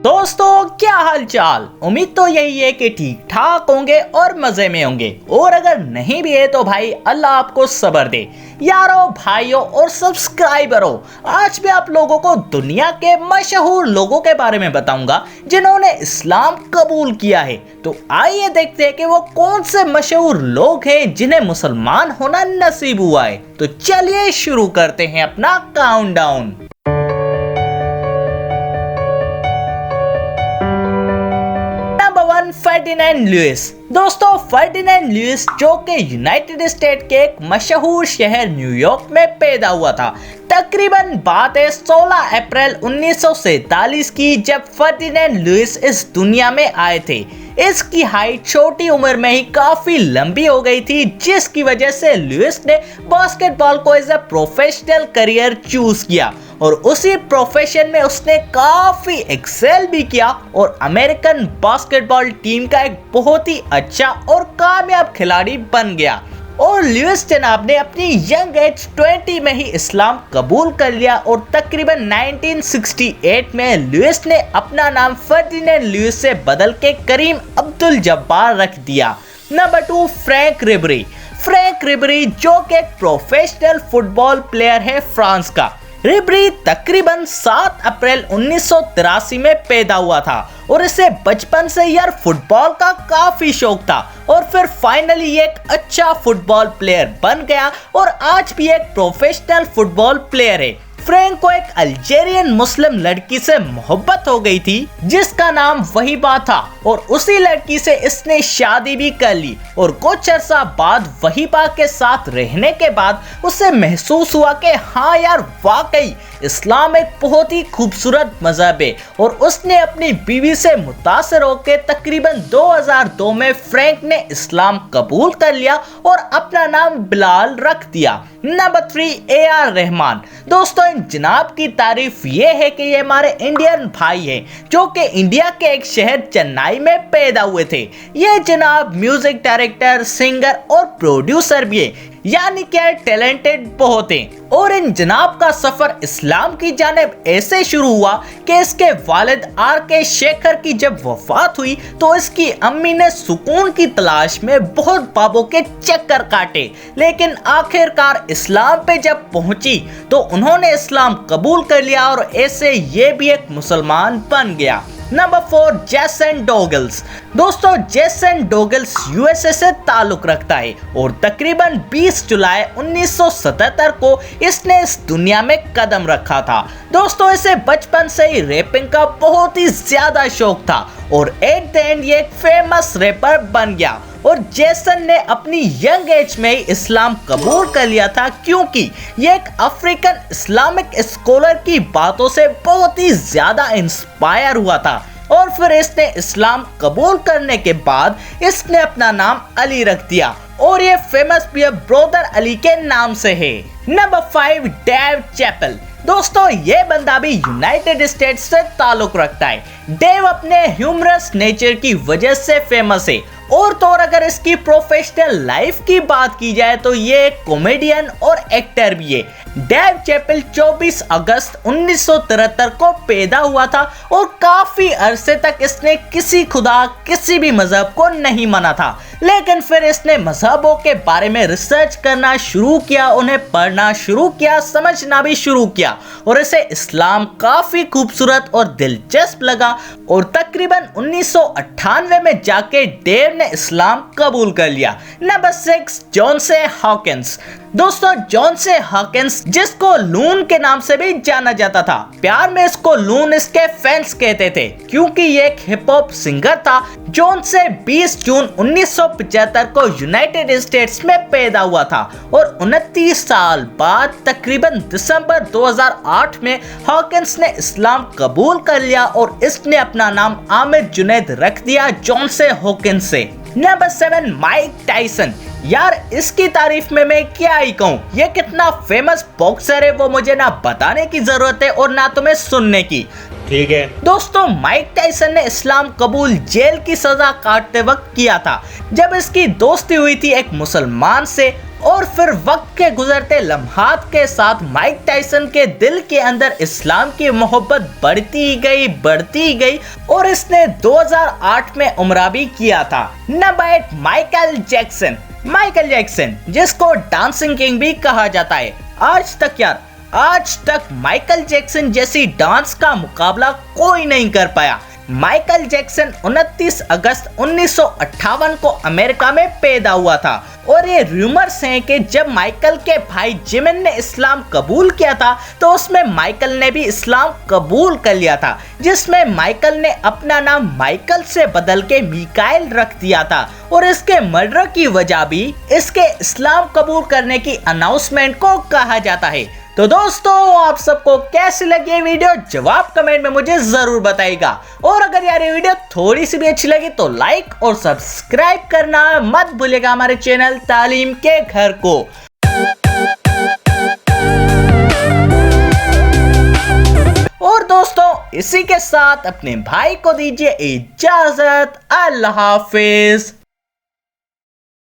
दोस्तों क्या हाल चाल। उम्मीद तो यही है कि ठीक ठाक होंगे और मजे में होंगे, और अगर नहीं भी है तो भाई अल्लाह आपको सब्र दे। यारों भाइयों और सब्सक्राइबरों, आज मैं आप लोगों को दुनिया के मशहूर लोगों के बारे में बताऊंगा जिन्होंने इस्लाम कबूल किया है। तो आइए देखते हैं कि वो कौन से मशहूर लोग हैं जिन्हें मुसलमान होना नसीब हुआ है। तो चलिए शुरू करते हैं अपना काउंटडाउन। Ferdinand Lewis. दोस्तों फर्डिनेंड लुइस जो कि यूनाइटेड स्टेट के एक मशहूर शहर न्यूयॉर्क में पैदा हुआ था। तकरीबन बात है 16 अप्रैल 1947 की, जब फर्डिनेंड लुइस इस दुनिया में आए थे। इसकी हाइट छोटी उम्र में ही काफी लंबी हो गई थी, जिसकी वजह से लुइस ने बास्केटबॉल को as a professional career choose किया और उसी प्रोफेशन में उसने काफी एक्सेल भी किया और अमेरिकन बास्केटबॉल टीम का एक बहुत ही अच्छा और कामयाब खिलाड़ी बन गया। और लुइस जनाब ने अपनी यंग एज 20 में ही इस्लाम कबूल कर लिया और तकरीबन 1968 में लुइस ने अपना नाम फर्डिनेंड लुइस से बदल के करीम अब्दुल जब्बार रख दिया। Number 2, Franck Ribery. Franck Ribery जो कि एक प्रोफेशनल फुटबॉल प्लेयर है फ्रांस का। रिबेरी तकरीबन 7 अप्रैल 1983 में पैदा हुआ था और इसे बचपन से यार फुटबॉल का काफी शौक था और फिर फाइनली एक अच्छा फुटबॉल प्लेयर बन गया और आज भी एक प्रोफेशनल फुटबॉल प्लेयर है। फ्रैंक को एक अल्जेरियन मुस्लिम लड़की से मोहब्बत हो गई थी जिसका नाम वहीबा था और उसी लड़की से इसने शादी भी कर ली और कुछ अर्सा बाद वहीबा के साथ रहने के बाद उसे महसूस हुआ कि हाँ यार वाकई इस्लाम एक बहुत ही खूबसूरत मजहब है और उसने अपनी बीवी से मुतासर होकर तकरीबन 2002 में फ्रैंक ने इस्लाम कबूल कर लिया और अपना नाम बिलाल रख दिया। Number 3, AR Rahman. दोस्तों इन जनाब की तारीफ ये है कि ये हमारे इंडियन भाई हैं जो कि इंडिया के एक शहर चेन्नई में पैदा हुए थे। ये जनाब म्यूजिक डायरेक्टर, सिंगर और प्रोड्यूसर भी है, यानी कि टैलेंटेड बहुत हैं। और इन जनाब का सफर इस्लाम की जानिब ऐसे शुरू हुआ कि इसके वालिद RK शेखर की जब वफात हुई तो इसकी अम्मी ने सुकून की तलाश में बहुत बाबों के चक्कर काटे, लेकिन आखिरकार इस्लाम पे जब पहुंची तो उन्होंने इस्लाम कबूल कर लिया और ऐसे ये भी एक मुसलमान बन गया। Number 4, Jason Douglas. दोस्तों जेसन डोगल्स USA से ताल्लुक रखता है और तकरीबन 20 जुलाई 1977 को इसने इस दुनिया में कदम रखा था। दोस्तों इसे बचपन से ही रैपिंग का बहुत ही ज्यादा शौक था और एट द एंड ये एक फेमस रैपर बन गया। और जेसन ने अपनी यंग एज में ही इस्लाम कबूल कर लिया था क्योंकि ये एक अफ्रीकन इस्लामिक स्कॉलर की बातों से बहुत ही ज्यादा इंस्पायर हुआ था और फिर इसने इस्लाम कबूल करने के बाद इसने अपना नाम अली रख दिया और ये फेमस भी ब्रदर अली के नाम से है। Number 5, Dave Chappelle. दोस्तों ये बंदा भी यूनाइटेड स्टेट्स से ताल्लुक रखता है। डेव अपने ह्यूमरस नेचर की वजह से फेमस है और तो और अगर इसकी प्रोफेशनल लाइफ की बात की जाए तो ये एक कॉमेडियन और एक्टर भी है। डेव चैपल 24 अगस्त 1973 को पैदा हुआ था और काफी अरसे तक इसने किसी खुदा किसी भी मजहब को नहीं माना था, लेकिन फिर इसने मजहबों के बारे में रिसर्च करना शुरू किया, उन्हें पढ़ना शुरू किया, समझना भी शुरू किया और इसे इस्लाम काफी खूबसूरत और दिलचस्प लगा और तकरीबन 1998 में जाके डेव ने इस्लाम कबूल कर लिया। Number 6, Jonsey Hawkins. दोस्तों जॉन्से हॉकिंस जिसको लून के नाम से भी जाना जाता था, प्यार में इसको लून इसके फैंस कहते थे क्योंकि ये एक हिप हॉप सिंगर था। जॉन्से 20 जून 1975 को यूनाइटेड स्टेट्स में पैदा हुआ था और 29 साल बाद तकरीबन दिसंबर 2008 में हॉकिंस ने इस्लाम कबूल कर लिया और इसने अपना नाम आमिर जुनैद रख दिया जॉन्से हॉकिंस से। Number 7, Mike Tyson. यार इसकी तारीफ में मैं क्या ही कहूँ, ये कितना फेमस बॉक्सर है वो मुझे ना बताने की जरूरत है और ना तुम्हें सुनने की। ठीक है दोस्तों, माइक टायसन ने इस्लाम कबूल जेल की सजा काटते वक्त किया था जब इसकी दोस्ती हुई थी एक मुसलमान से और फिर वक्त के गुजरते लम्हात के साथ माइक टायसन के दिल के अंदर इस्लाम की मोहब्बत बढ़ती गई और इसने 2008 में उम्रा भी किया था। नंबर 8, माइकल जैक्सन जिसको डांसिंग किंग भी कहा जाता है। आज तक माइकल जैक्सन जैसी डांस का मुकाबला कोई नहीं कर पाया। माइकल जैक्सन 29 अगस्त 1958 को अमेरिका में पैदा हुआ था और ये रूमर्स हैं कि जब माइकल के भाई जिमिन ने इस्लाम कबूल किया था तो उसमें माइकल ने भी इस्लाम कबूल कर लिया था, जिसमें माइकल ने अपना नाम माइकल से बदल के मिकाइल रख दिया था और इसके मर्डर की वजह भी इसके इस्लाम कबूल करने की अनाउंसमेंट को कहा जाता है। तो दोस्तों आप सबको कैसी लगी ये वीडियो जवाब कमेंट में मुझे जरूर बताइएगा और अगर यार ये वीडियो थोड़ी सी भी अच्छी लगी तो लाइक और सब्सक्राइब करना मत भूलिएगा हमारे चैनल तालीम के घर को। और दोस्तों इसी के साथ अपने भाई को दीजिए इजाजत। अल्लाह हाफिज।